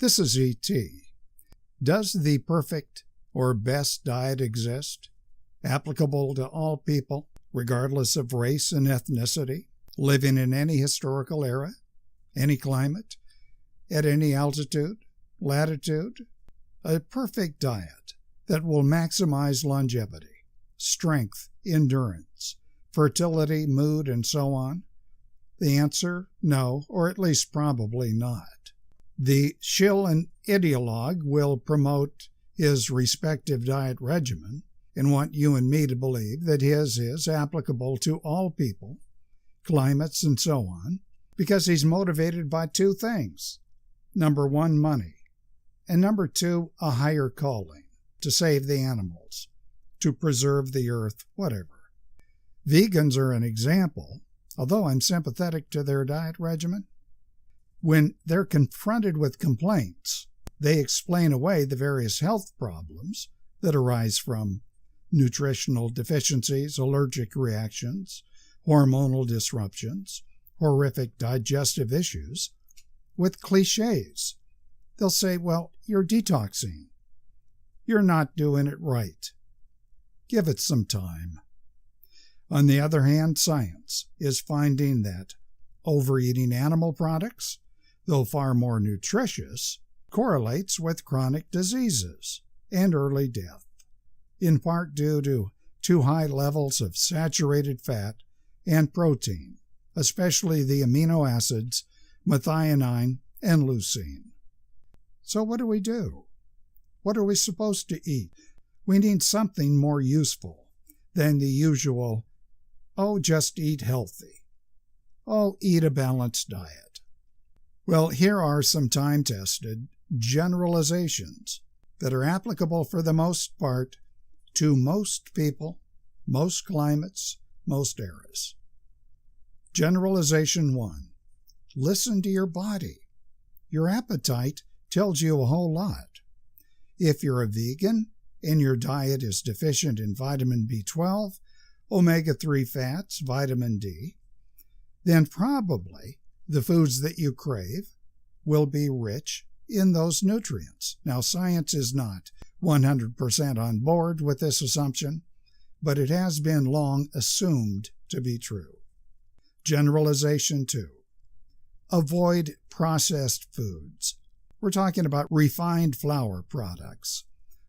This is E.T. Does the perfect or best diet exist, applicable to all people, regardless of race and ethnicity, living in any historical era, any climate, at any altitude, latitude? A perfect diet that will maximize longevity, strength, endurance, fertility, mood, and so on? The answer, no, or at least probably not. The shill and ideologue will promote his respective diet regimen and want you and me to believe that his is applicable to all people, climates, and so on, because he's motivated by two things. Number one, money, and number two, a higher calling, to save the animals, to preserve the earth, whatever. Vegans are an example, although I'm sympathetic to their diet regimen. When they're confronted with complaints, they explain away the various health problems that arise from nutritional deficiencies, allergic reactions, hormonal disruptions, horrific digestive issues, with cliches. They'll say, well, you're detoxing. You're not doing it right. Give it some time. On the other hand, science is finding that overeating animal products, though far more nutritious, correlates with chronic diseases and early death, in part due to too high levels of saturated fat and protein, especially the amino acids methionine and leucine. So what do? What are we supposed to eat? We need something more useful than the usual, oh, just eat healthy. Oh, eat a balanced diet. Well, here are some time-tested generalizations that are applicable for the most part to most people, most climates, most eras. Generalization 1. Listen to your body. Your appetite tells you a whole lot. If you're a vegan and your diet is deficient in vitamin B12, omega-3 fats, vitamin D, then probably the foods that you crave will be rich in those nutrients. Now, science is not 100% on board with this assumption, but it has been long assumed to be true. Generalization 2. Avoid processed foods. We're talking about refined flour products,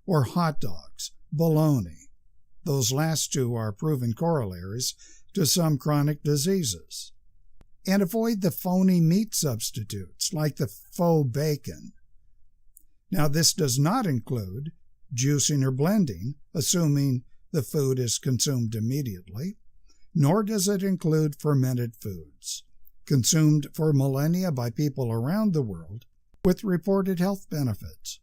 or hot dogs, bologna. Those last two are proven corollaries to some chronic diseases. And avoid the phony meat substitutes, like the faux bacon. Now, this does not include juicing or blending, assuming the food is consumed immediately, nor does it include fermented foods, consumed for millennia by people around the world with reported health benefits.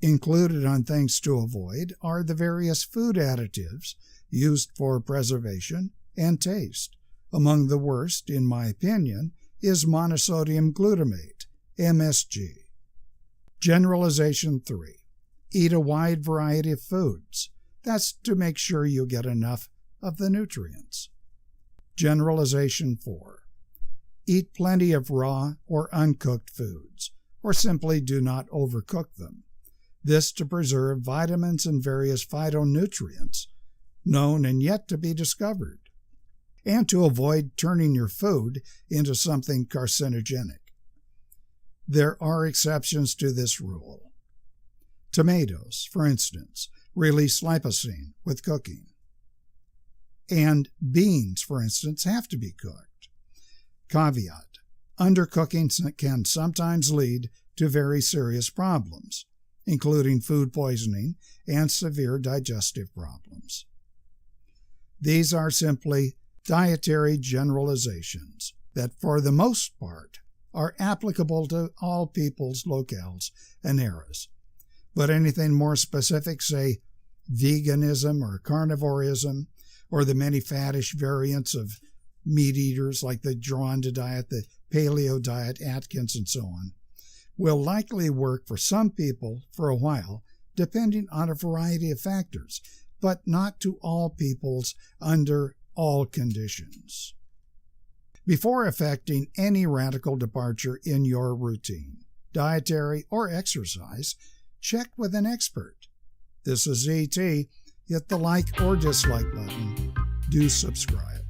Included on things to avoid are the various food additives used for preservation and taste. Among the worst, in my opinion, is monosodium glutamate, MSG. Generalization 3. Eat a wide variety of foods. That's to make sure you get enough of the nutrients. Generalization 4. Eat plenty of raw or uncooked foods, or simply do not overcook them. This to preserve vitamins and various phytonutrients, known and yet to be discovered, and to avoid turning your food into something carcinogenic. There are exceptions to this rule. Tomatoes, for instance, release lipocene with cooking. And beans, for instance, have to be cooked. Caveat: undercooking can sometimes lead to very serious problems, including food poisoning and severe digestive problems. These are simply dietary generalizations that, for the most part, are applicable to all peoples, locales, and eras. But anything more specific, say veganism or carnivorism, or the many faddish variants of meat eaters like the Dronda diet, the paleo diet, Atkins, and so on, will likely work for some people for a while, depending on a variety of factors, but not to all peoples under all conditions. Before effecting any radical departure in your routine, dietary, or exercise, check with an expert. This is ET. Hit the like or dislike button. Do subscribe.